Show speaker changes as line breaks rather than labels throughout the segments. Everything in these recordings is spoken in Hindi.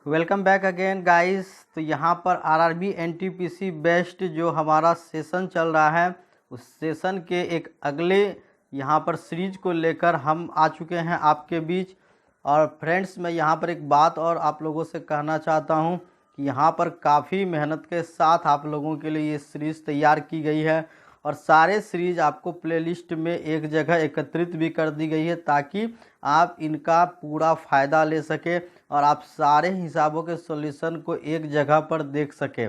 Welcome back again guys. तो यहाँ पर आरआरबी एनटीपीसी बेस्ट जो हमारा सेशन चल रहा है उस सेशन के एक अगले यहाँ पर सीरीज को लेकर हम आ चुके हैं आपके बीच। और फ्रेंड्स, मैं यहाँ पर एक बात और आप लोगों से कहना चाहता हूँ कि यहाँ पर काफ़ी मेहनत के साथ आप लोगों के लिए ये सीरीज़ तैयार की गई है और सारे सीरीज आपको प्लेलिस्ट में एक जगह एकत्रित भी कर दी गई है ताकि आप इनका पूरा फ़ायदा ले सके और आप सारे हिसाबों के सॉल्यूशन को एक जगह पर देख सके।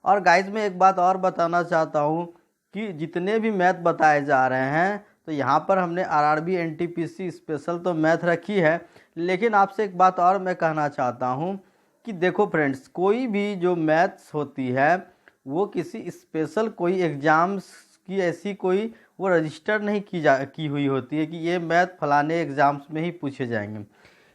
और गाइस, मैं एक बात और बताना चाहता हूँ कि जितने भी मैथ बताए जा रहे हैं तो यहाँ पर हमने आरआरबी एनटीपीसी स्पेशल तो मैथ रखी है, लेकिन आपसे एक बात और मैं कहना चाहता हूँ कि देखो फ्रेंड्स, कोई भी जो मैथ्स होती है वो किसी स्पेशल कोई एग्ज़ाम्स की ऐसी कोई वो रजिस्टर नहीं की हुई होती है कि ये मैथ फलाने एग्ज़ाम्स में ही पूछे जाएंगे।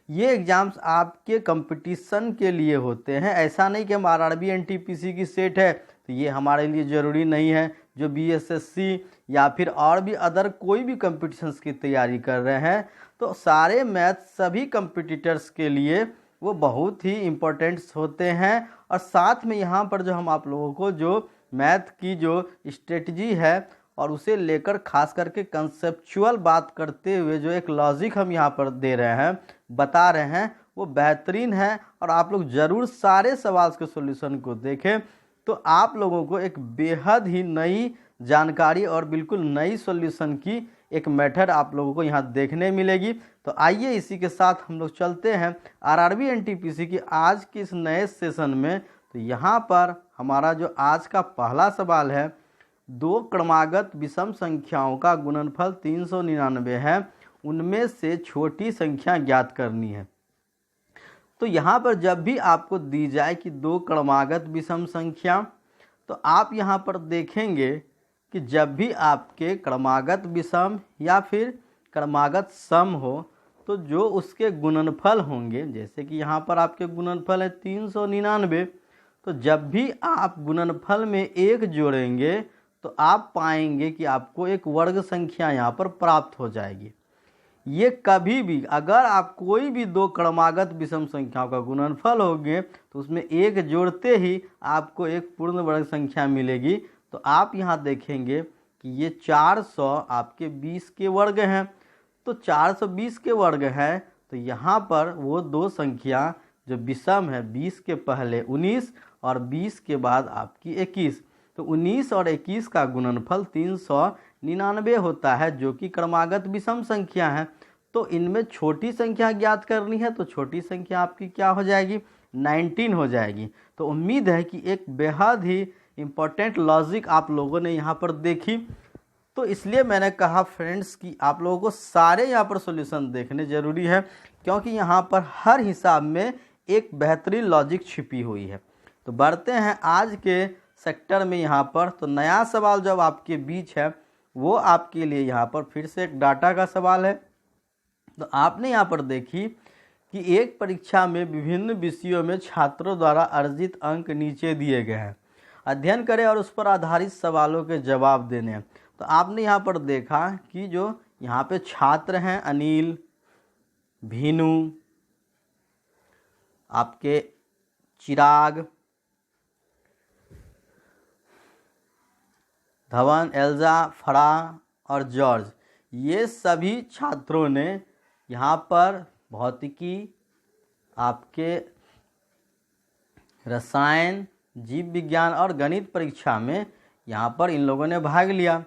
ये एग्ज़ाम्स आपके कंपटीशन के लिए होते हैं। ऐसा नहीं कि हम आरआरबी एनटीपीसी की सेट है तो ये हमारे लिए ज़रूरी नहीं है। जो बीएसएससी या फिर और भी अदर कोई भी कंपटीशन्स की तैयारी कर रहे हैं तो सारे मैथ सभी कंपटीटर्स के लिए वो बहुत ही इम्पोर्टेंट्स होते हैं। और साथ में यहाँ पर जो हम आप लोगों को जो मैथ की जो स्ट्रेटजी है और उसे लेकर खास करके कंसेप्चुअल बात करते हुए जो एक लॉजिक हम यहाँ पर दे रहे हैं, बता रहे हैं, वो बेहतरीन है। और आप लोग ज़रूर सारे सवाल के सॉल्यूशन को देखें तो आप लोगों को एक बेहद ही नई जानकारी और बिल्कुल नई सॉल्यूशन की एक मेथड आप लोगों को यहाँ देखने मिलेगी। तो आइए इसी के साथ हम लोग चलते हैं आरआरबी एनटीपीसी की आज के इस नए सेशन में। तो यहाँ पर हमारा जो आज का पहला सवाल है, दो क्रमागत विषम संख्याओं का गुणनफल 399 है, उनमें से छोटी संख्या ज्ञात करनी है। तो यहाँ पर जब भी आपको दी जाए कि दो क्रमागत विषम संख्या, तो आप यहाँ पर देखेंगे कि जब भी आपके क्रमागत विषम या फिर क्रमागत सम हो तो जो उसके गुणनफल होंगे, जैसे कि यहाँ पर आपके गुणनफल है 399, तो जब भी आप गुणनफल में एक जोड़ेंगे तो आप पाएंगे कि आपको एक वर्ग संख्या यहाँ पर प्राप्त हो जाएगी। ये कभी भी अगर आप कोई भी दो क्रमागत विषम संख्याओं का गुणनफल होंगे तो उसमें एक जोड़ते ही आपको एक पूर्ण वर्ग संख्या मिलेगी। तो आप यहाँ देखेंगे कि ये 400 आपके 20 के वर्ग हैं, तो 420 के वर्ग है। तो यहाँ पर वो दो संख्या जो विषम है, 20 के पहले 19 और 20 के बाद आपकी 21, तो 19 और 21 का गुणनफल 399 होता है, जो कि क्रमागत विषम संख्या है। तो इनमें छोटी संख्या ज्ञात करनी है, तो छोटी संख्या आपकी क्या हो जाएगी, 19 हो जाएगी। तो उम्मीद है कि एक बेहद ही इम्पोर्टेंट लॉजिक आप लोगों ने यहाँ पर देखी। तो इसलिए मैंने कहा फ्रेंड्स कि आप लोगों को सारे यहाँ पर सॉल्यूशन देखने ज़रूरी है, क्योंकि यहाँ पर हर हिसाब में एक बेहतरीन लॉजिक छिपी हुई है। तो बढ़ते हैं आज के सेक्टर में यहाँ पर। तो नया सवाल जब आपके बीच है वो आपके लिए यहाँ पर फिर से एक डाटा का सवाल है। तो आपने यहाँ पर देखी कि एक परीक्षा में विभिन्न विषयों में छात्रों द्वारा अर्जित अंक नीचे दिए गए हैं, अध्ययन करें और उस पर आधारित सवालों के जवाब देने हैं। तो आपने यहाँ पर देखा कि जो यहाँ पे छात्र हैं अनिल, भीनू, आपके चिराग, धवन, एल्जा, फरा और जॉर्ज, ये सभी छात्रों ने यहाँ पर भौतिकी, आपके रसायन, जीव विज्ञान और गणित परीक्षा में यहाँ पर इन लोगों ने भाग लिया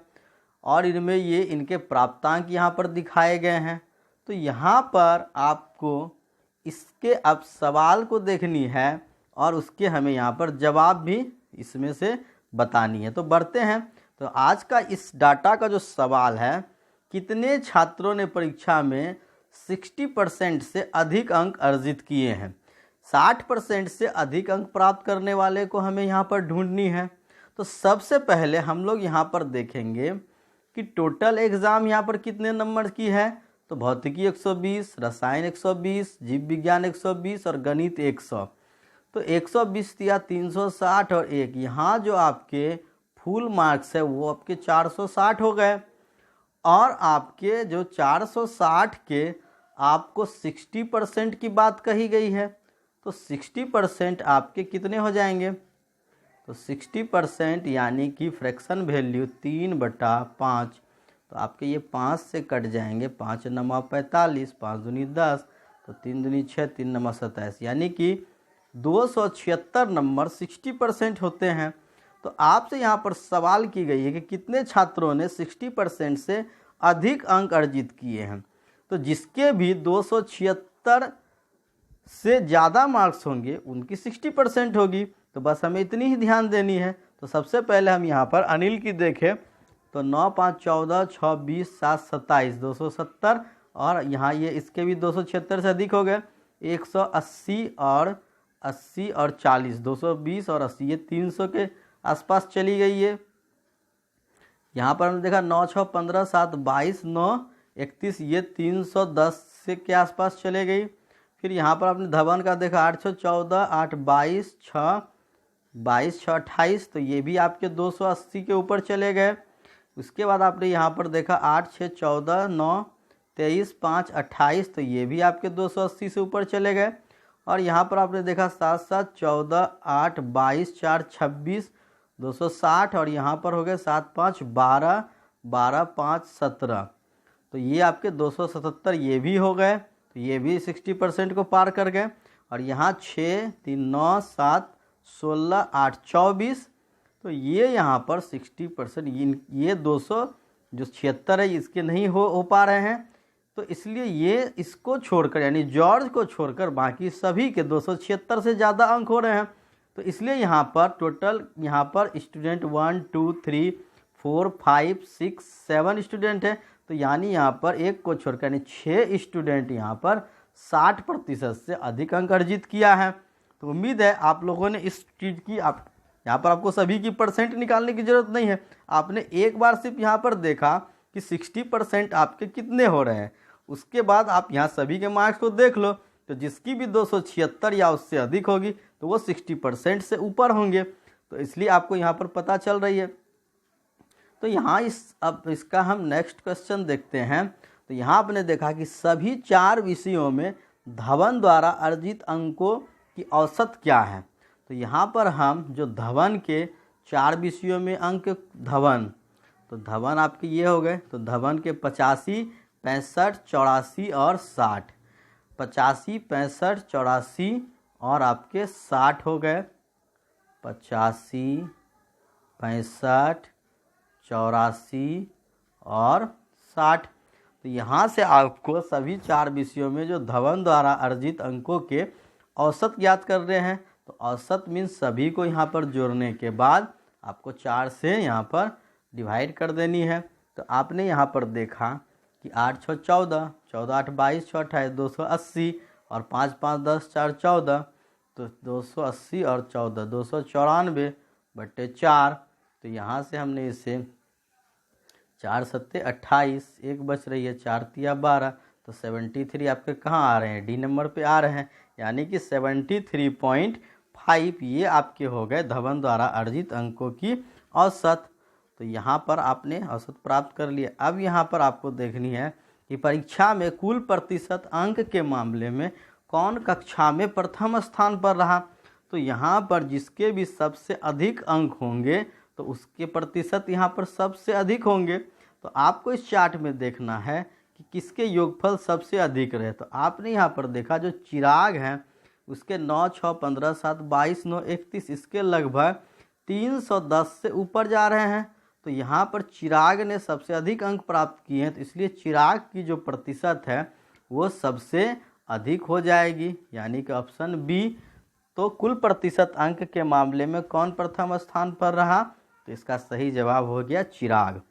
और इनमें ये इनके प्राप्तांक यहाँ पर दिखाए गए हैं। तो यहाँ पर आपको इसके अब सवाल को देखनी है और उसके हमें यहाँ पर जवाब भी इसमें से बतानी है। तो बढ़ते हैं। तो आज का इस डाटा का जो सवाल है, कितने छात्रों ने परीक्षा में 60% से अधिक अंक अर्जित किए हैं। 60% से अधिक अंक प्राप्त करने वाले को हमें यहाँ पर ढूंढनी है। तो सबसे पहले हम लोग यहाँ पर देखेंगे कि टोटल एग्ज़ाम यहाँ पर कितने नंबर की है। तो भौतिकी 120, रसायन 120, जीव विज्ञान 120 और गणित 100। तो 120 या 360 और एक, यहाँ जो आपके फुल मार्क्स है वो आपके 460 हो गए। और आपके जो 460 के आपको 60% की बात कही गई है। तो 60% आपके कितने हो जाएंगे? तो 60% यानी कि फ्रैक्शन वैल्यू 3/5, तो आपके ये 5 से कट जाएंगे। 5 नमा 45, 5 दूनी 10, तो 3 दूनी 6, 3 नमा 27, यानी कि 276 नंबर 60% होते हैं। तो आपसे यहाँ पर सवाल की गई है कि कितने छात्रों ने 60% से अधिक अंक अर्जित किए हैं। तो जिसके भी 276 से ज़्यादा मार्क्स होंगे उनकी 60% होगी। तो बस हमें इतनी ही ध्यान देनी है। तो सबसे पहले हम यहाँ पर अनिल की देखें तो 9, 5, 14, 6, 20, 7, 27, 270, और यहाँ ये इसके भी 276 से अधिक हो गए। 180 और 80 और 40, 220 और 80, ये 300 के आसपास चली गई है। यहाँ पर हमने देखा 9, 6, 15, 7, 22, 9, 31, ये 310 से के आसपास चले गई। फिर यहाँ पर आपने धवन का देखा 8, 6, 14, 8, 22, 6, 22, 6, 28, तो ये भी आपके 280 के ऊपर चले गए। उसके बाद आपने यहाँ पर देखा 8, 6, 14, 9, 23, 5, 28, तो ये भी आपके 280 से ऊपर चले गए। और यहाँ पर आपने देखा 7, 7, 14, 8, 22, 4, 26, 260, और यहाँ पर हो गए 7, 5, 12, 12, 5, 17, तो ये आपके 277 ये भी हो गए। तो ये भी 60% को पार कर गए। और यहाँ 6, 3, 9, 7, 16, 8, 24, तो ये यहाँ पर 60%, ये 276 है इसके नहीं हो पा रहे हैं। तो इसलिए ये इसको छोड़कर यानी जॉर्ज को छोड़कर बाकी सभी के 276 से ज़्यादा अंक हो रहे हैं। तो इसलिए यहाँ पर टोटल यहाँ पर स्टूडेंट 1, 2, 3, 4, 5, 6, 7 स्टूडेंट है। तो यानी यहाँ पर एक को छोड़कर यानी 6 स्टूडेंट यहाँ पर 60% से अधिक अंक अर्जित किया है। तो उम्मीद है आप लोगों ने इस चीज़ की आप यहाँ पर आपको सभी की परसेंट निकालने की ज़रूरत नहीं है। आपने एक बार सिर्फ यहाँ पर देखा कि 60% आपके कितने हो रहे हैं, उसके बाद आप यहाँ सभी के मार्क्स को देख लो। तो जिसकी भी 276 या उससे अधिक होगी तो वो 60% से ऊपर होंगे। तो इसलिए आपको यहाँ पर पता चल रही है। तो यहाँ अब इसका हम नेक्स्ट क्वेश्चन देखते हैं। तो यहाँ आपने देखा कि सभी 4 विषयों में धवन द्वारा अर्जित अंकों की औसत क्या है। तो यहाँ पर हम जो धवन के 4 विषयों में अंक धवन, तो धवन आपके ये हो गए। तो धवन के 85, 65, 84 और 60, 85, 65, 84 और आपके 60 हो गए। 85, 65, 84 और 60। तो यहाँ से आपको सभी 4 विषयों में जो धवन द्वारा अर्जित अंकों के औसत ज्ञात कर रहे हैं। तो औसत मीन्स सभी को यहाँ पर जोड़ने के बाद आपको 4 से यहाँ पर डिवाइड कर देनी है। तो आपने यहाँ पर देखा कि 8, 6, 14, 14, 8, 22, 6, 28, 280 और 5, 5, 10, 4, 14, तो 280 और 14, 294/4। तो यहाँ से हमने इसे 4 सत्ते 28, एक बच रही है, 4 तिया 12, तो 73 आपके कहाँ आ रहे हैं? डी नंबर पे आ रहे हैं। यानी कि 73.5 ये आपके हो गए धवन द्वारा अर्जित अंकों की औसत। तो यहाँ पर आपने औसत प्राप्त कर लिया। अब यहाँ पर आपको देखनी है कि परीक्षा में कुल प्रतिशत अंक के मामले में कौन कक्षा में प्रथम स्थान पर रहा। तो यहाँ पर जिसके भी सबसे अधिक अंक होंगे तो उसके प्रतिशत यहाँ पर सबसे अधिक होंगे। तो आपको इस चार्ट में देखना है कि किसके योगफल सबसे अधिक रहे। तो आपने यहाँ पर देखा जो चिराग हैं उसके 9, 6, 15, 7, 22, 9, 31 इसके लगभग 310 से ऊपर जा रहे हैं। तो यहाँ पर चिराग ने सबसे अधिक अंक प्राप्त किए हैं। तो इसलिए चिराग की जो प्रतिशत है वो सबसे अधिक हो जाएगी, यानी कि ऑप्शन बी। तो कुल प्रतिशत अंक के मामले में कौन प्रथम स्थान पर रहा? तो इसका सही जवाब हो गया चिराग।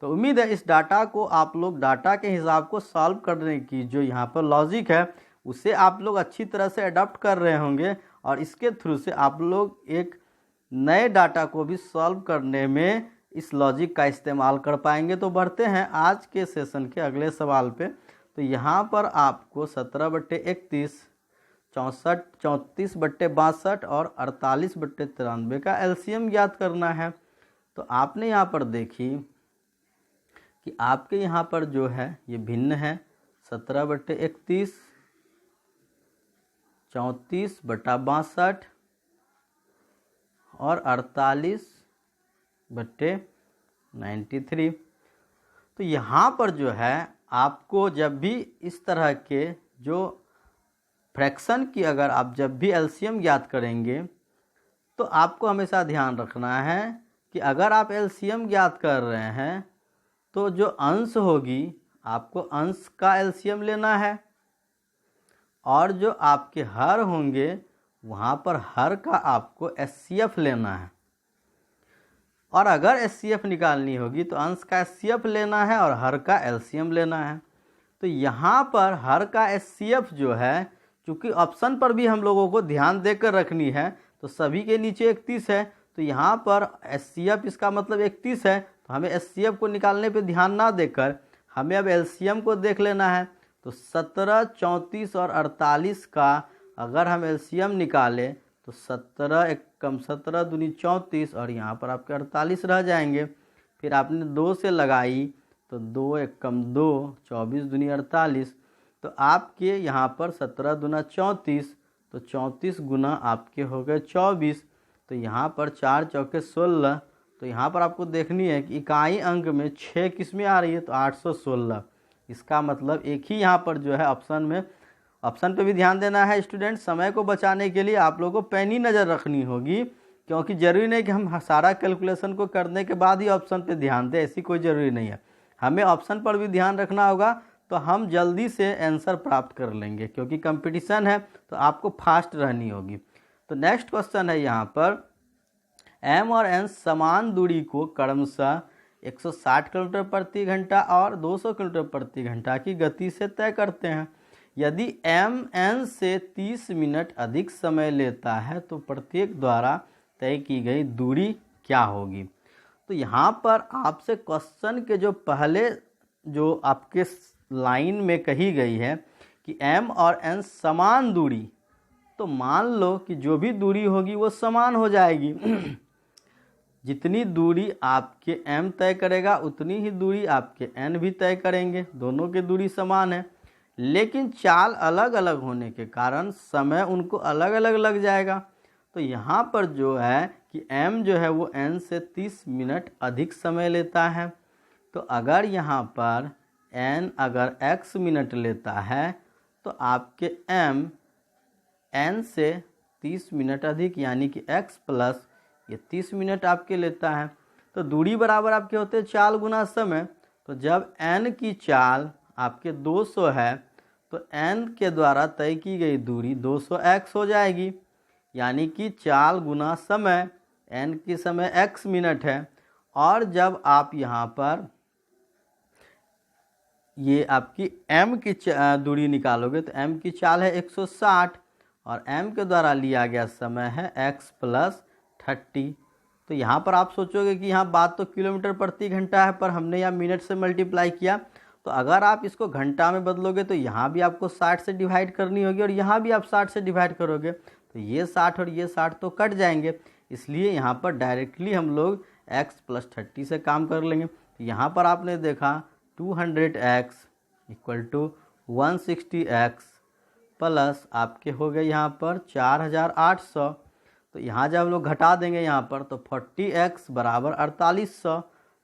तो उम्मीद है इस डाटा को आप लोग डाटा के हिसाब को सॉल्व करने की जो यहाँ पर लॉजिक है उसे आप लोग अच्छी तरह से अडॉप्ट कर रहे होंगे और इसके थ्रू से आप लोग एक नए डाटा को भी सॉल्व करने में इस लॉजिक का इस्तेमाल कर पाएंगे। तो बढ़ते हैं आज के सेशन के अगले सवाल पे। तो यहाँ पर आपको 17/31, 64, 34/62 और 48/93 का एलसीएम ज्ञात करना है। तो आपने यहाँ पर देखी कि आपके यहाँ पर जो है ये भिन्न है। 17/31, 34/62 और 48/93। तो यहाँ पर जो है आपको जब भी इस तरह के जो फ्रैक्शन की अगर आप जब भी एलसीएम ज्ञात करेंगे तो आपको हमेशा ध्यान रखना है कि अगर आप एलसीएम ज्ञात कर रहे हैं तो जो अंश होगी आपको अंश का एलसीएम लेना है और जो आपके हर होंगे वहाँ पर हर का आपको एचसीएफ लेना है। और अगर एचसीएफ निकालनी होगी तो अंश का एचसीएफ लेना है और हर का एलसीएम लेना है। तो यहाँ पर हर का एचसीएफ जो है, चूँकि ऑप्शन पर भी हम लोगों को ध्यान देकर रखनी है, तो सभी के नीचे 31 है, तो यहाँ पर एचसीएफ इसका मतलब 31 है, तो हमें एचसीएफ को निकालने पे ध्यान ना देकर हमें अब एलसीएम को देख लेना है। तो 17, 34 और 48 का अगर हम एलसीएम निकालें तो 17 एक कम 17 दूनी 34 और यहाँ पर आपके 48 रह जाएंगे। फिर आपने 2 से लगाई तो 2 एक कम 2, 24 दूनी 48, तो आपके यहाँ पर 17 दूना 34, तो 34 गुना आपके हो गए 24, तो यहाँ पर 4 चौके 16। तो यहाँ पर आपको देखनी है कि इकाई अंक में 6 किस में आ रही है, तो 816। इसका मतलब एक ही यहाँ पर जो है ऑप्शन पे भी ध्यान देना है स्टूडेंट। समय को बचाने के लिए आप लोगों को पैनी नज़र रखनी होगी, क्योंकि ज़रूरी नहीं कि हम सारा कैलकुलेशन को करने के बाद ही ऑप्शन पे ध्यान दें, ऐसी कोई ज़रूरी नहीं है। हमें ऑप्शन पर भी ध्यान रखना होगा तो हम जल्दी से आंसर प्राप्त कर लेंगे, क्योंकि कंपटीशन है तो आपको फास्ट रहनी होगी। तो नेक्स्ट क्वेश्चन है यहाँ पर, एम और एन समान दूरी को क्रमशः 160 किलोमीटर प्रति घंटा और 200 किलोमीटर प्रति घंटा की गति से तय करते हैं। यदि एम एन से 30 मिनट अधिक समय लेता है तो प्रत्येक द्वारा तय की गई दूरी क्या होगी। तो यहाँ पर आपसे क्वेश्चन के जो पहले जो आपके लाइन में कही गई है कि एम और एन समान दूरी, तो मान लो कि जो भी दूरी होगी वो समान हो जाएगी। जितनी दूरी आपके m तय करेगा उतनी ही दूरी आपके n भी तय करेंगे, दोनों की दूरी समान है। लेकिन चाल अलग अलग होने के कारण समय उनको अलग अलग लग जाएगा। तो यहाँ पर जो है कि m जो है वो n से 30 मिनट अधिक समय लेता है। तो अगर यहाँ पर n अगर x मिनट लेता है तो आपके m n से 30 मिनट अधिक यानी कि x प्लस ये 30 मिनट आपके लेता है। तो दूरी बराबर आपके होते हैं चाल गुना समय। तो जब n की चाल आपके 200 है तो n के द्वारा तय की गई दूरी 200x हो जाएगी, यानी कि चाल गुना समय, n की समय x मिनट है। और जब आप यहाँ पर ये आपकी m की दूरी निकालोगे तो m की चाल है 160 और m के द्वारा लिया गया समय है x प्लस 30। तो यहाँ पर आप सोचोगे कि यहाँ बात तो किलोमीटर प्रति घंटा है, पर हमने यहाँ मिनट से मल्टीप्लाई किया। तो अगर आप इसको घंटा में बदलोगे तो यहाँ भी आपको 60 से डिवाइड करनी होगी और यहाँ भी आप 60 से डिवाइड करोगे, तो ये 60 और ये 60 तो कट जाएंगे। इसलिए यहाँ पर डायरेक्टली हम लोग x प्लस 30 से काम कर लेंगे। तो यहाँ पर आपने देखा 200x equal to 160x plus आपके हो गए यहाँ पर 4800। तो यहाँ जब हम लोग घटा देंगे यहाँ पर तो 40x बराबर 4800।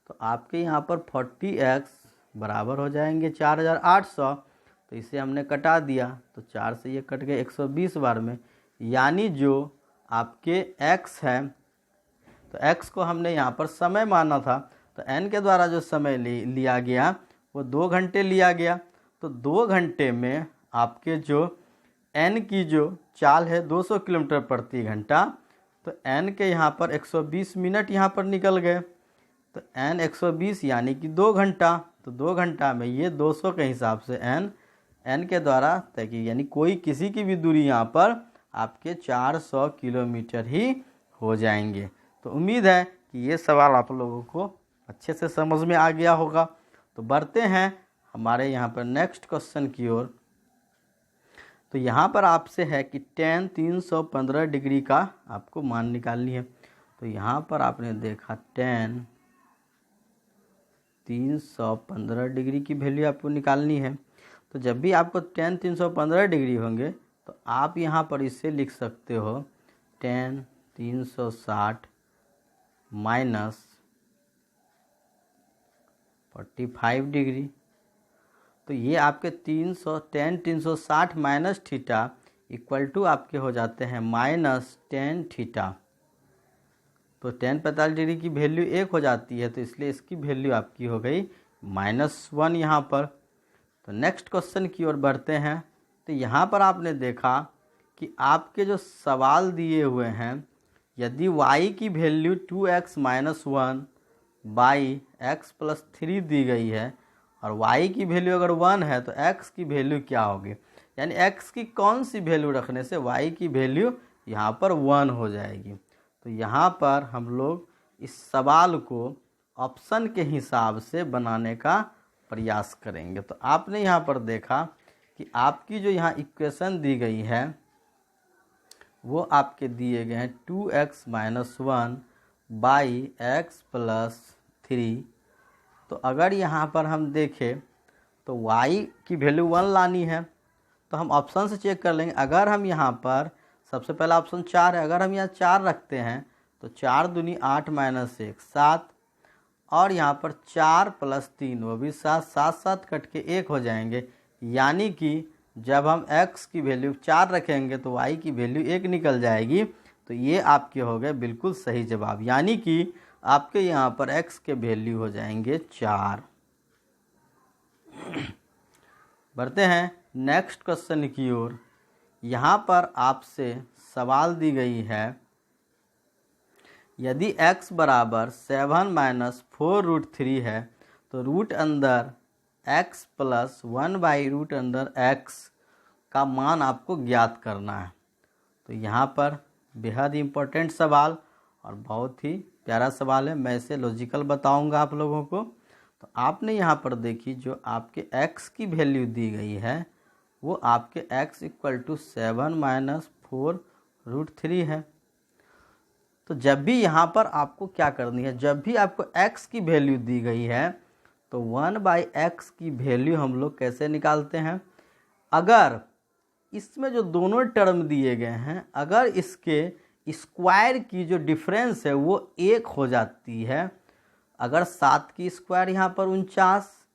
तो आपके यहाँ पर 40x बराबर हो जाएंगे 4800। तो इसे हमने कटा दिया तो 4 से ये कट गए 120 बार में, यानी जो आपके x है, तो x को हमने यहाँ पर समय माना था, तो n के द्वारा जो समय लिया गया वो 2 घंटे लिया गया। तो 2 घंटे में आपके जो n की जो चाल है 200 किलोमीटर प्रति घंटा, तो n के यहाँ पर 120 मिनट यहाँ पर निकल गए। तो n 120 यानी कि 2 घंटा, तो 2 घंटा में ये 200 के हिसाब से n के द्वारा तय की, यानी कोई किसी की भी दूरी यहाँ पर आपके 400 किलोमीटर ही हो जाएंगे। तो उम्मीद है कि ये सवाल आप लोगों को अच्छे से समझ में आ गया होगा। तो बढ़ते हैं हमारे यहाँ पर नेक्स्ट क्वेश्चन की ओर। तो यहाँ पर आपसे है कि tan 315 डिग्री का आपको मान निकालनी है। तो यहाँ पर आपने देखा tan 315 डिग्री की वैल्यू आपको निकालनी है। तो जब भी आपको tan 315 डिग्री होंगे तो आप यहाँ पर इसे लिख सकते हो tan 360 माइनस 45 डिग्री। तो ये आपके 360 माइनस थीटा इक्वल टू आपके हो जाते हैं माइनस tan थीटा। तो tan 45 डिग्री की वैल्यू 1 हो जाती है, तो इसलिए इसकी वैल्यू आपकी हो गई -1 यहाँ पर। तो नेक्स्ट क्वेश्चन की ओर बढ़ते हैं। तो यहाँ पर आपने देखा कि आपके जो सवाल दिए हुए हैं, यदि y की वैल्यू 2x - 1 बाई x + 3 दी गई है और y की वैल्यू अगर 1 है तो x की वैल्यू क्या होगी, यानी x की कौन सी वैल्यू रखने से y की वैल्यू यहाँ पर 1 हो जाएगी। तो यहाँ पर हम लोग इस सवाल को ऑप्शन के हिसाब से बनाने का प्रयास करेंगे। तो आपने यहाँ पर देखा कि आपकी जो यहाँ इक्वेशन दी गई है वो आपके दिए गए हैं 2x - 1 बाई x + 3। तो अगर यहाँ पर हम देखें तो y की वैल्यू 1 लानी है, तो हम ऑप्शन से चेक कर लेंगे। अगर हम यहाँ पर सबसे पहला ऑप्शन 4 है, अगर हम यहाँ 4 रखते हैं तो 4 दूनी 8 - 1 7, और यहाँ पर 4 + 3 वो भी 7, 7 7 कट के 1 हो जाएंगे। यानी कि जब हम x की वैल्यू 4 रखेंगे तो y की वैल्यू 1 निकल जाएगी। तो ये आपके हो गए बिल्कुल सही जवाब, यानी कि आपके यहाँ पर x के वैल्यू हो जाएंगे 4। बढ़ते हैं नेक्स्ट क्वेश्चन की ओर। यहाँ पर आपसे सवाल दी गई है, यदि x बराबर 7 - 4√3 है तो रूट अंदर x + 1/√x का मान आपको ज्ञात करना है। तो यहाँ पर बेहद इम्पोर्टेंट सवाल और बहुत ही प्यारा सवाल है। मैं इसे लॉजिकल बताऊंगा आप लोगों को। तो आपने यहाँ पर देखी जो आपके x की वैल्यू दी गई है वो आपके x = 7 - 4√3 है। तो जब भी यहाँ पर आपको क्या करनी है, जब भी आपको x की वैल्यू दी गई है तो 1/x की वैल्यू हम लोग कैसे निकालते हैं, अगर इसमें जो दोनों टर्म दिए गए हैं अगर इसके स्क्वायर की जो डिफरेंस है वो 1 हो जाती है। अगर 7 की स्क्वायर यहाँ पर 49,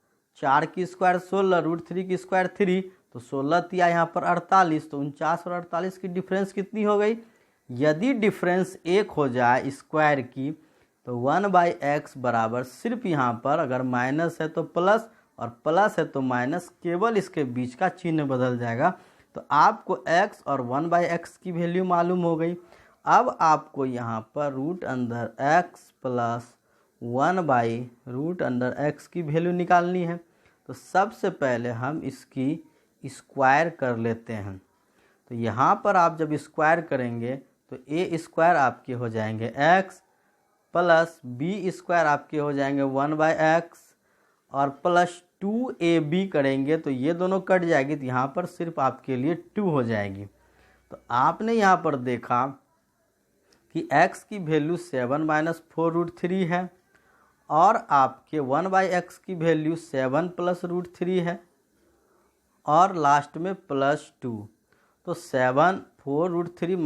4 की स्क्वायर 16, √3 की स्क्वायर 3, तो 16 तिया यहाँ पर 48, तो 49 और 48 की डिफरेंस कितनी हो गई। यदि डिफरेंस 1 हो जाए स्क्वायर की तो 1/x बराबर सिर्फ यहाँ पर अगर माइनस है तो प्लस और प्लस है तो माइनस, केवल इसके बीच का चिन्ह बदल जाएगा। तो आपको x और 1/x की वैल्यू मालूम हो गई। अब आपको यहाँ पर रूट अंदर x + 1/√x की वैल्यू निकालनी है। तो सबसे पहले हम इसकी स्क्वायर कर लेते हैं। तो यहाँ पर आप जब स्क्वायर करेंगे तो a² आपके हो जाएंगे x प्लस b² आपके हो जाएंगे 1/x और प्लस 2ab करेंगे तो ये दोनों कट जाएगी, तो यहाँ पर सिर्फ आपके लिए 2 हो जाएगी। तो आपने यहाँ पर देखा कि x की वैल्यू 7 - 4√3 है और आपके 1/x की वैल्यू 7 + √3 है और लास्ट में +2। तो 7 4√3 -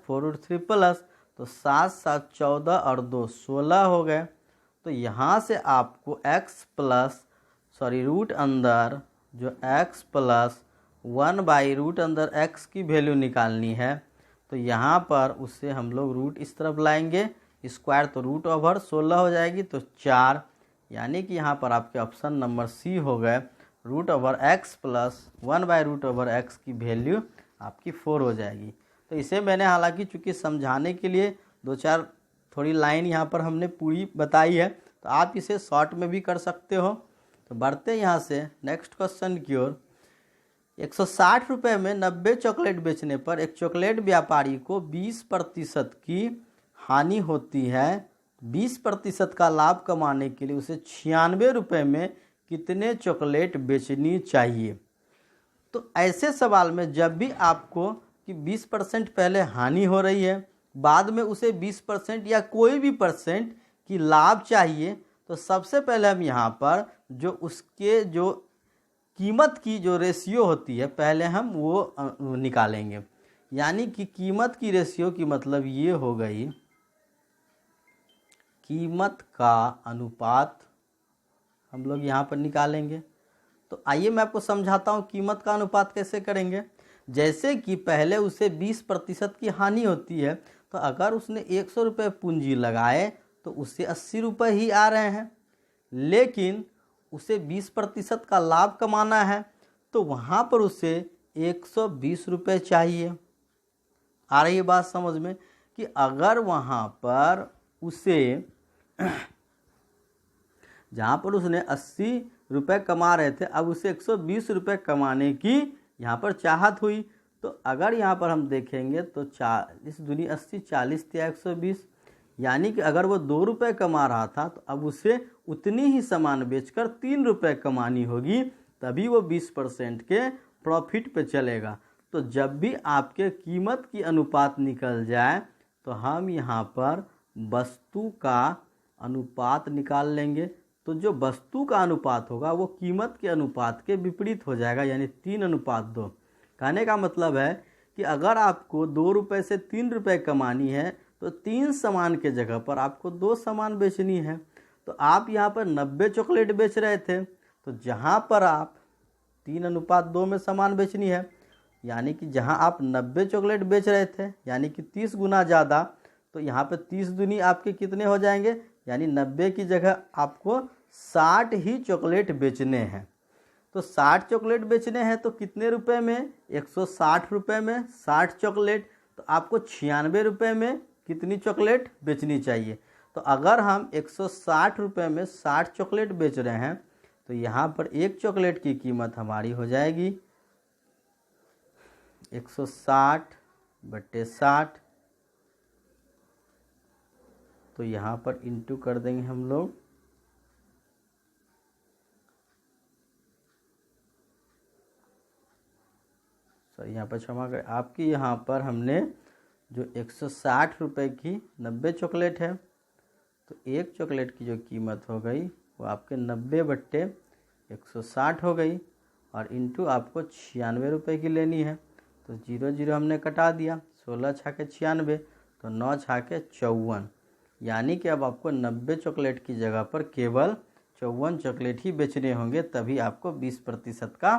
4√3 प्लस, तो 7 7 14 और 2 16 हो गए। तो यहाँ से आपको रूट अंदर जो x + 1/√x की वैल्यू निकालनी है। तो यहाँ पर उससे हम लोग रूट इस तरफ लाएंगे, स्क्वायर तो √16 हो जाएगी तो 4, यानी कि यहाँ पर आपके ऑप्शन नंबर सी हो गए। √x + 1/√x की वैल्यू आपकी 4 हो जाएगी। तो इसे मैंने हालांकि चूँकि समझाने के लिए 2-4 थोड़ी लाइन यहाँ पर हमने पूरी बताई है, तो आप इसे शॉर्ट में भी कर सकते हो। तो बढ़ते यहाँ से नेक्स्ट क्वेश्चन की ओर। 160 रुपये में 90 चॉकलेट बेचने पर एक चॉकलेट व्यापारी को 20% की हानि होती है। 20% का लाभ कमाने के लिए उसे 96 रुपये में कितने चॉकलेट बेचनी चाहिए। तो ऐसे सवाल में जब भी आपको कि 20% पहले हानि हो रही है, बाद में उसे 20% या कोई भी परसेंट की लाभ चाहिए, तो सबसे पहले हम यहाँ पर जो उसके जो कीमत की जो रेशियो होती है पहले हम वो निकालेंगे। यानी कि कीमत की रेशियो की मतलब ये हो गई, कीमत का अनुपात हम लोग यहाँ पर निकालेंगे। तो आइए मैं आपको समझाता हूँ कीमत का अनुपात कैसे करेंगे। जैसे कि पहले उसे 20% की हानि होती है, तो अगर उसने 100 रुपये पूंजी लगाए तो उससे 80 रुपये ही आ रहे हैं, लेकिन उसे 20% का लाभ कमाना है तो वहाँ पर उसे 120 रुपये चाहिए। आ रही है बात समझ में कि अगर वहाँ पर उसे जहाँ पर उसने 80 रुपये कमा रहे थे, अब उसे 120 रुपये कमाने की यहाँ पर चाहत हुई, तो अगर यहाँ पर हम देखेंगे तो 40 दूनी 80, 40 या 120, यानी कि अगर वो 2 रुपये कमा रहा था तो अब उसे उतनी ही सामान बेचकर 3 रुपये कमानी होगी, तभी वो 20% के प्रॉफिट पे चलेगा। तो जब भी आपके कीमत की अनुपात निकल जाए तो हम यहाँ पर वस्तु का अनुपात निकाल लेंगे। तो जो वस्तु का अनुपात होगा वो कीमत के अनुपात के विपरीत हो जाएगा, यानी 3:2। कहने का मतलब है कि अगर आपको 2 रुपये से 3 रुपये कमानी है तो 3 सामान के जगह पर आपको 2 सामान बेचनी है। तो आप यहाँ पर 90 चॉकलेट बेच रहे थे, तो जहाँ पर आप 3:2 में सामान बेचनी है, यानी कि जहाँ आप 90 चॉकलेट बेच रहे थे यानी कि 30 गुना ज़्यादा, तो यहाँ पे 30 दूनी आपके कितने हो जाएंगे, यानी 90 की जगह आपको 60 ही चॉकलेट बेचने हैं। तो 60 चॉकलेट बेचने हैं तो कितने रुपए में, 160 रुपये में 60 चॉकलेट, तो आपको 96 रुपये में कितनी चॉकलेट बेचनी चाहिए। तो अगर हम 160 रुपये में 60 चॉकलेट बेच रहे हैं तो यहाँ पर एक चॉकलेट की कीमत हमारी हो जाएगी 160/60, तो यहाँ पर इंटू कर देंगे हम लोग, सॉरी यहाँ पर क्षमा करें, आपकी यहाँ पर हमने जो 160 रुपये की 90 चॉकलेट है, तो एक चॉकलेट की जो कीमत हो गई वो आपके 90/160 हो गई, और इंटू आपको 96 रुपये की लेनी है। तो 0 हमने कटा दिया, 16 छाके 96, तो 9 छाके 54, यानी कि अब आपको 90 चॉकलेट की जगह पर केवल 54 चॉकलेट ही बेचने होंगे, तभी आपको 20% का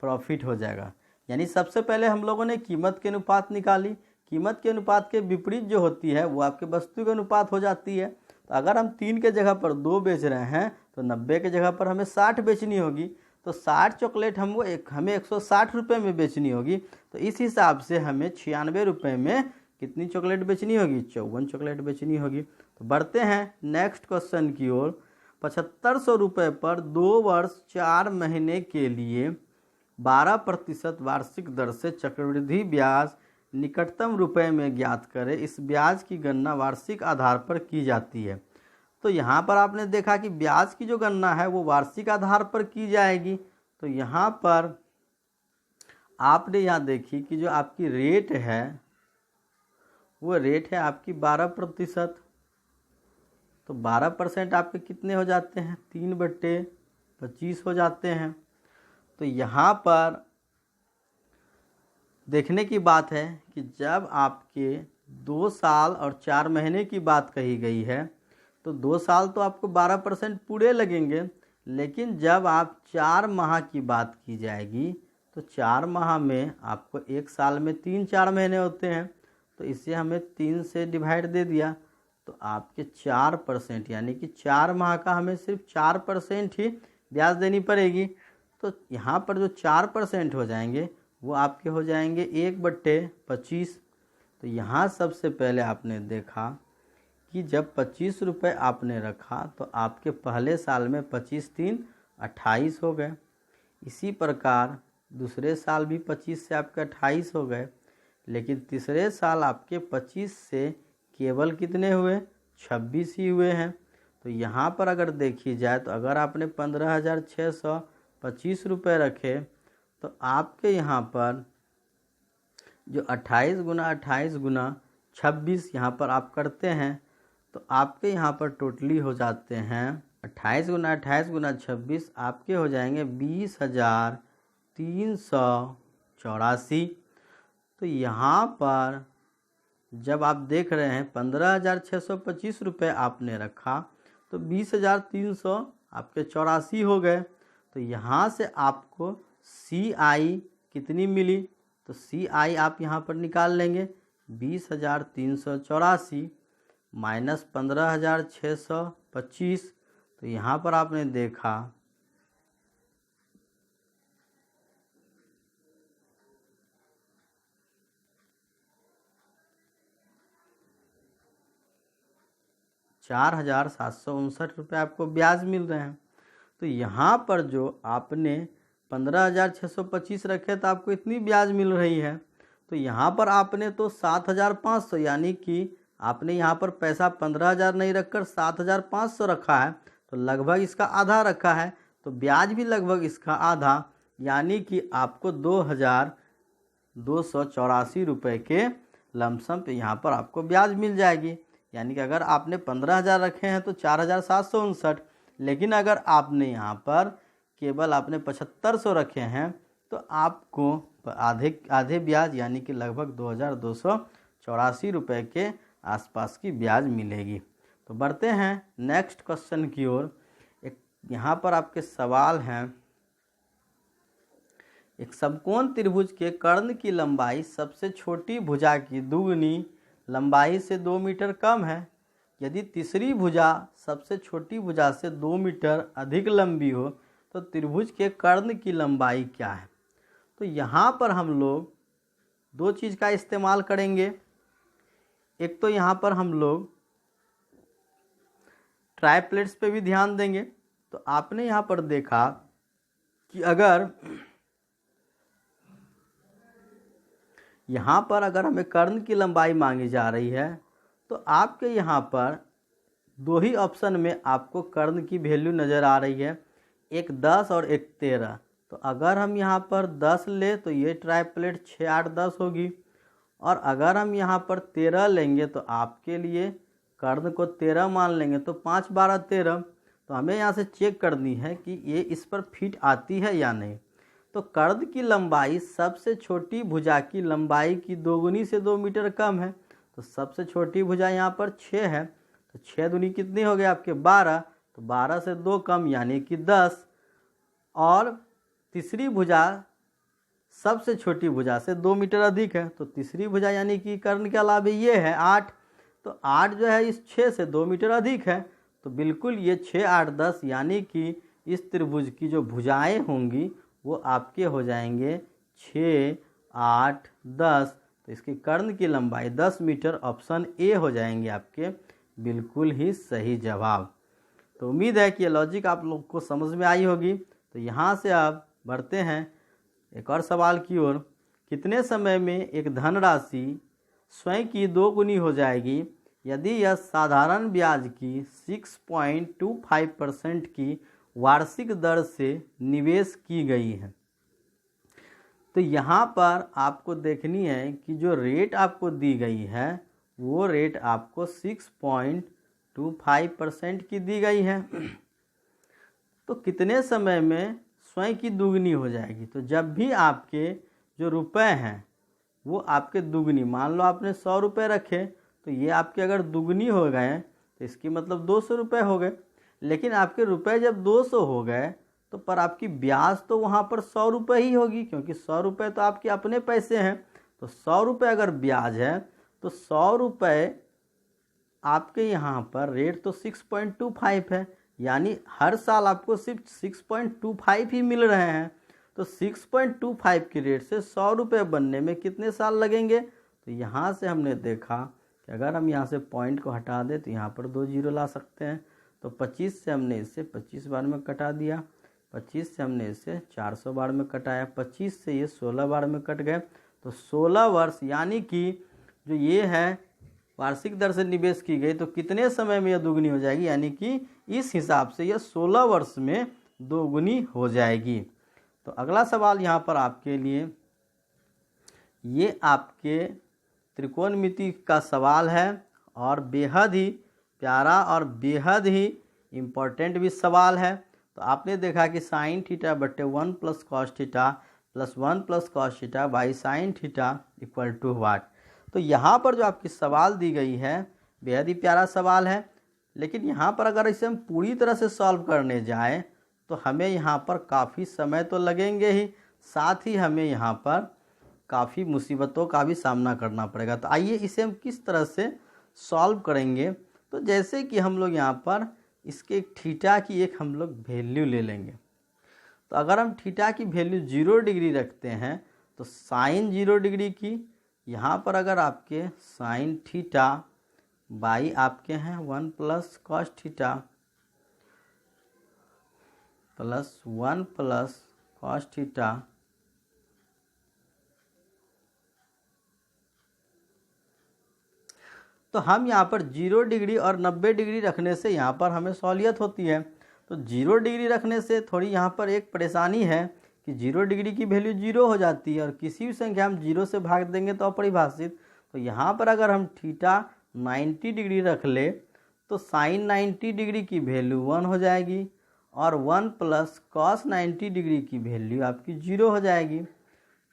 प्रॉफिट हो जाएगा। यानी सबसे पहले हम लोगों ने कीमत के अनुपात निकाली, कीमत के अनुपात के विपरीत जो होती है वो आपके वस्तु के अनुपात हो जाती है। तो अगर हम 3 के जगह पर 2 बेच रहे हैं तो 90 के जगह पर हमें 60 बेचनी होगी, तो 60 चॉकलेट हमें 160 रुपये में बेचनी होगी। तो इस हिसाब से हमें 96 रुपये में कितनी चॉकलेट बेचनी होगी, 54 चॉकलेट बेचनी होगी। तो बढ़ते हैं नेक्स्ट क्वेश्चन की ओर। 7500 रुपये पर 2 वर्ष 4 महीने के लिए 12% वार्षिक दर से चक्रवृद्धि ब्याज निकटतम रुपए में ज्ञात करें। इस ब्याज की गणना वार्षिक आधार पर की जाती है। तो यहाँ पर आपने देखा कि ब्याज की जो गणना है वो वार्षिक आधार पर की जाएगी। तो यहाँ पर आपने यहाँ देखी कि जो आपकी रेट है वो रेट है आपकी 12%। तो 12% आपके कितने हो जाते हैं, 3/25 हो जाते हैं। तो यहाँ पर देखने की बात है कि जब आपके 2 साल और 4 महीने की बात कही गई है तो 2 साल तो आपको 12% पूरे लगेंगे, लेकिन जब आप 4 माह की बात की जाएगी तो 4 माह में आपको 1 साल में 3-4 महीने होते हैं, तो इसे हमें 3 से डिवाइड दे दिया, तो आपके 4% यानी कि 4 माह का हमें सिर्फ 4% ही ब्याज देनी पड़ेगी। तो यहाँ पर जो 4% हो जाएंगे वो आपके हो जाएंगे 1/25। तो यहाँ सबसे पहले आपने देखा कि जब 25 रुपये आपने रखा तो आपके पहले साल में 25×3 28 हो गए। इसी प्रकार दूसरे साल भी 25 से आपके 28 हो गए, लेकिन तीसरे साल आपके 25 से केवल कितने हुए, 26 ही हुए हैं। तो यहाँ पर अगर देखी जाए तो अगर आपने 15,625 रुपये रखे तो आपके यहाँ पर जो 28 गुना 28 गुना 26 यहाँ पर आप करते हैं तो आपके यहाँ पर टोटली हो जाते हैं 28 गुना 28 गुना 26 आपके हो जाएंगे 20,384। तो तो यहाँ पर जब आप देख रहे हैं 15,625 रुपये आपने रखा तो 20,300 आपके 84 हो गए। तो यहाँ से आपको CI कितनी मिली, तो CI आप यहाँ पर निकाल लेंगे 20,384 माइनस 15,625। तो यहाँ पर आपने देखा 4,759 रुपये आपको ब्याज मिल रहे हैं। तो यहाँ पर जो आपने 15,625 रखे तो आपको इतनी ब्याज मिल रही है। तो यहाँ पर आपने तो 7,500 यानी कि आपने यहाँ पर पैसा 15,000 नहीं रखकर 7,500 रखा है, तो लगभग इसका आधा रखा है, तो ब्याज भी लगभग इसका आधा, यानी कि आपको 2,284 रुपये के लमसम पे यहाँ पर आपको ब्याज मिल जाएगी। यानी कि अगर आपने 15,000 रखे हैं तो 4,759, लेकिन अगर आपने यहाँ पर केवल आपने 7,500 रखे हैं तो आपको आधे ब्याज यानी कि लगभग 2,284 रुपये के आसपास की ब्याज मिलेगी। तो बढ़ते हैं नेक्स्ट क्वेश्चन की ओर। एक यहाँ पर आपके सवाल हैं, एक समकोण त्रिभुज के कर्ण की लंबाई सबसे छोटी भुजा की दुगनी लंबाई से 2 मीटर कम है। यदि तीसरी भुजा सबसे छोटी भुजा से 2 मीटर अधिक लंबी हो तो त्रिभुज के कर्ण की लंबाई क्या है। तो यहाँ पर हम लोग दो चीज़ का इस्तेमाल करेंगे। एक तो यहाँ पर हम लोग ट्राइप्लेट्स पे भी ध्यान देंगे। तो आपने यहाँ पर देखा कि अगर यहाँ पर अगर हमें कर्ण की लंबाई मांगी जा रही है तो आपके यहाँ पर दो ही ऑप्शन में आपको कर्ण की वैल्यू नज़र आ रही है, एक 10 और एक 13। तो अगर हम यहाँ पर 10 ले तो ये ट्राइप्लेट 6, 8, 10 होगी, और अगर हम यहाँ पर 13 लेंगे तो आपके लिए कर्ण को 13 मान लेंगे तो 5, 12, 13। तो हमें यहाँ से चेक करनी है कि ये इस पर फिट आती है या नहीं। तो कर्ण की लंबाई सबसे छोटी भुजा की लंबाई की दोगुनी से 2 मीटर कम है। तो सबसे छोटी भुजा यहाँ पर 6 है, तो 6 दूनी कितनी हो गई आपके 12, तो 12 से 2 कम यानी कि 10। और तीसरी भुजा सबसे छोटी भुजा से 2 मीटर अधिक है, तो तीसरी भुजा यानी कि कर्ण के अलावा ये है 8। तो 8 जो है इस 6 से 2 मीटर अधिक है, तो बिल्कुल ये 6, 8, 10 यानी कि इस त्रिभुज की जो भुजाएँ होंगी वो आपके हो जाएंगे 6, 8, 10। तो इसकी कर्ण की लंबाई 10 मीटर, ऑप्शन ए हो जाएंगे आपके बिल्कुल ही सही जवाब। तो उम्मीद है कि ये लॉजिक आप लोग को समझ में आई होगी। तो यहाँ से आप बढ़ते हैं एक और सवाल की ओर। कितने समय में एक धनराशि स्वयं की 2 गुनी हो जाएगी यदि यह साधारण ब्याज की 6.25% की वार्षिक दर से निवेश की गई है। तो यहाँ पर आपको देखनी है कि जो रेट आपको दी गई है वो रेट आपको 6.25% की दी गई है। तो कितने समय में स्वयं की दुगनी हो जाएगी। तो जब भी आपके जो रुपए हैं वो आपके दुगनी, मान लो आपने 100 रुपये रखे तो ये आपके अगर दुगनी हो गए तो इसकी मतलब 200 रुपये हो गए। लेकिन आपके रुपए जब 200 हो गए तो पर आपकी ब्याज तो वहाँ पर 100 रुपये ही होगी, क्योंकि 100 रुपये तो आपके अपने पैसे हैं। तो 100 रुपये अगर ब्याज है तो 100 रुपये आपके यहाँ पर रेट तो 6.25 है, यानी हर साल आपको सिर्फ 6.25 ही मिल रहे हैं। तो 6.25 की रेट से 100 रुपये बनने में कितने साल लगेंगे। तो यहाँ से हमने देखा कि अगर हम यहाँ से पॉइंट को हटा दें तो यहाँ पर 2 जीरो ला सकते हैं। तो 25 से हमने इसे 25 बार में कटा दिया, 25 से हमने इसे 400 बार में कटाया, 25 से ये 16 बार में कट गए। तो 16 वर्ष यानी कि जो ये है वार्षिक दर से निवेश की गई, तो कितने समय में यह दोगुनी हो जाएगी, यानी कि इस हिसाब से यह 16 वर्ष में दोगुनी हो जाएगी। तो अगला सवाल यहाँ पर आपके लिए, ये आपके त्रिकोणमिति का सवाल है और बेहद ही प्यारा और बेहद ही इम्पोर्टेंट भी सवाल है। तो आपने देखा कि साइन थीटा बटे 1 + cos theta plus 1 plus cos theta by sine theta equal to what. तो यहाँ पर जो आपकी सवाल दी गई है बेहद ही प्यारा सवाल है, लेकिन यहाँ पर अगर इसे हम पूरी तरह से सॉल्व करने जाएं तो हमें यहाँ पर काफ़ी समय तो लगेंगे ही, साथ ही हमें यहाँ पर काफ़ी मुसीबतों का भी सामना करना पड़ेगा। तो आइए इसे हम किस तरह से सॉल्व करेंगे। तो जैसे कि हम लोग यहाँ पर इसके थीटा की एक हम लोग वैल्यू ले लेंगे। तो अगर हम थीटा की वैल्यू 0 डिग्री रखते हैं तो साइन 0 डिग्री की, यहाँ पर अगर आपके साइन थीटा बाई आपके हैं 1 plus cos theta plus 1 plus cos theta तो हम यहाँ पर 0 डिग्री और 90 डिग्री रखने से यहाँ पर हमें सहूलियत होती है। तो 0 डिग्री रखने से थोड़ी यहाँ पर एक परेशानी है कि 0 डिग्री की वैल्यू 0 हो जाती है और किसी भी संख्या हम 0 से भाग देंगे तो अपरिभाषित। तो यहाँ पर अगर हम थीटा 90 डिग्री रख ले तो साइन 90 डिग्री की वैल्यू 1 हो जाएगी और 1 प्लस कॉस 90 डिग्री की वैल्यू आपकी 0 हो जाएगी,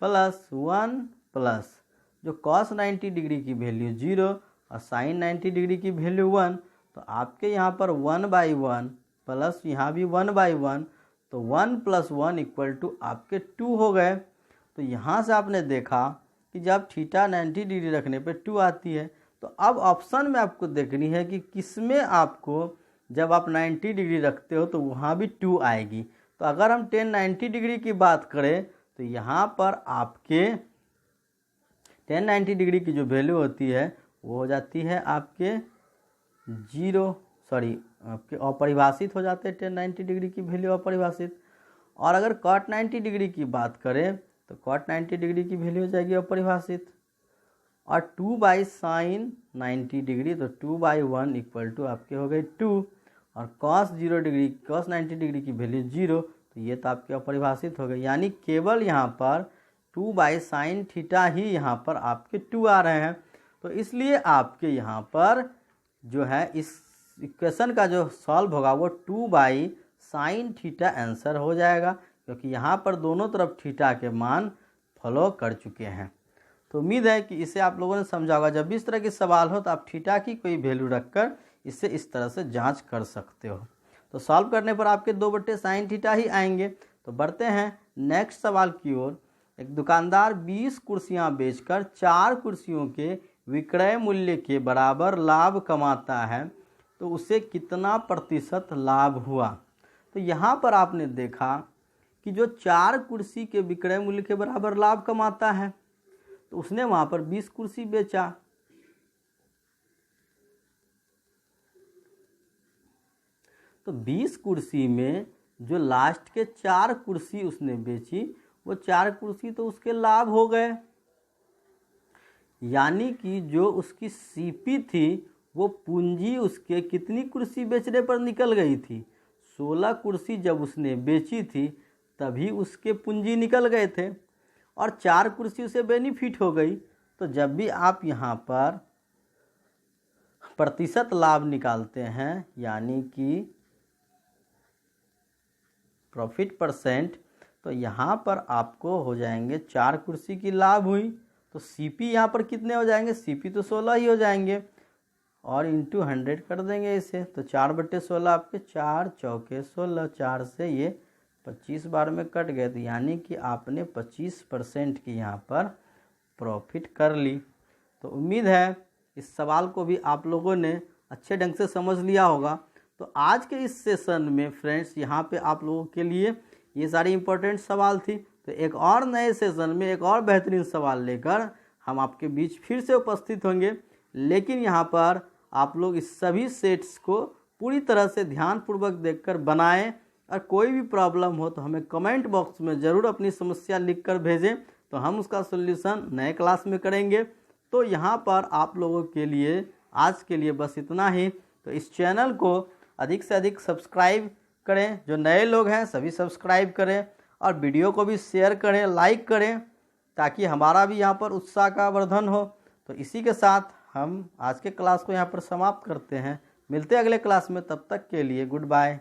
प्लस 1 प्लस जो कॉस 90 डिग्री की वैल्यू 0 और साइन 90 डिग्री की वैल्यू 1। तो आपके यहाँ पर 1/1 प्लस यहाँ भी 1/1, तो 1 प्लस 1 इक्वल टू आपके 2 हो गए। तो यहाँ से आपने देखा कि जब थीटा 90 डिग्री रखने पे 2 आती है, तो अब ऑप्शन में आपको देखनी है कि किसमें आपको जब आप 90 डिग्री रखते हो तो वहाँ भी 2 आएगी। तो अगर हम 1090 डिग्री की बात करें तो यहाँ पर आपके 1090 डिग्री की जो वैल्यू होती है वो हो जाती है आपके आपके अपरिभाषित हो जाते हैं 1090 डिग्री की वैल्यू अपरिभाषित। और अगर कॉट 90 डिग्री की बात करें तो कॉट 90 डिग्री की वैल्यू हो जाएगी अपरिभाषित। और 2 बाई साइन 90 डिग्री तो 2/1 इक्वल टू आपके हो गए 2 और कॉस 90 डिग्री की वैल्यू 0, तो ये तो आपके अपरिभाषित हो गए। यानी केवल यहाँ पर 2 बाई साइन थीटा ही यहाँ पर आपके 2 आ रहे हैं। तो इसलिए आपके यहाँ पर जो है इस इक्वेशन का जो सॉल्व होगा वो 2 बाई साइन थीटा आंसर हो जाएगा, क्योंकि यहाँ पर दोनों तरफ थीटा के मान फॉलो कर चुके हैं। तो उम्मीद है कि इसे आप लोगों ने समझा होगा। जब भी इस तरह के सवाल हो तो आप थीटा की कोई वैल्यू रखकर इसे इस तरह से जांच कर सकते हो। तो सॉल्व करने पर आपके 2/sin थीटा ही आएंगे। तो बढ़ते हैं नेक्स्ट सवाल की ओर। एक दुकानदार 20 कुर्सियां बेचकर 4 कुर्सियों के विक्रय मूल्य के बराबर लाभ कमाता है, तो उसे कितना प्रतिशत लाभ हुआ। तो यहाँ पर आपने देखा कि जो 4 कुर्सी के विक्रय मूल्य के बराबर लाभ कमाता है तो उसने वहाँ पर 20 कुर्सी बेचा। तो 20 कुर्सी में जो लास्ट के 4 कुर्सी उसने बेची वो 4 कुर्सी तो उसके लाभ हो गए। यानी कि जो उसकी सीपी थी वो पूंजी उसके कितनी कुर्सी बेचने पर निकल गई थी, 16 कुर्सी जब उसने बेची थी तभी उसके पूंजी निकल गए थे और 4 कुर्सी उसे बेनिफिट हो गई। तो जब भी आप यहाँ पर प्रतिशत लाभ निकालते हैं यानी कि प्रॉफिट परसेंट, तो यहाँ पर आपको हो जाएंगे 4 कुर्सी की लाभ हुई तो सीपी यहाँ पर कितने हो जाएंगे, सीपी तो 16 ही हो जाएंगे और इंटू 100 कर देंगे इसे। तो 4/16 आपके 4 चौके 16, 4 से ये 25 बार में कट गए। तो यानी कि आपने 25% की यहाँ पर प्रॉफिट कर ली। तो उम्मीद है इस सवाल को भी आप लोगों ने अच्छे ढंग से समझ लिया होगा। तो आज के इस सेशन में फ्रेंड्स यहाँ पे आप लोगों के लिए ये सारी इम्पोर्टेंट सवाल थी। तो एक और नए सेशन में एक और बेहतरीन सवाल लेकर हम आपके बीच फिर से उपस्थित होंगे। लेकिन यहाँ पर आप लोग इस सभी सेट्स को पूरी तरह से ध्यानपूर्वक देखकर बनाएं और कोई भी प्रॉब्लम हो तो हमें कमेंट बॉक्स में ज़रूर अपनी समस्या लिखकर भेजें, तो हम उसका सॉल्यूशन नए क्लास में करेंगे। तो यहाँ पर आप लोगों के लिए आज के लिए बस इतना ही। तो इस चैनल को अधिक से अधिक सब्सक्राइब करें, जो नए लोग हैं सभी सब्सक्राइब करें और वीडियो को भी शेयर करें, लाइक करें, ताकि हमारा भी यहाँ पर उत्साह का वर्धन हो। तो इसी के साथ हम आज के क्लास को यहाँ पर समाप्त करते हैं। मिलते हैं अगले क्लास में, तब तक के लिए गुड बाय।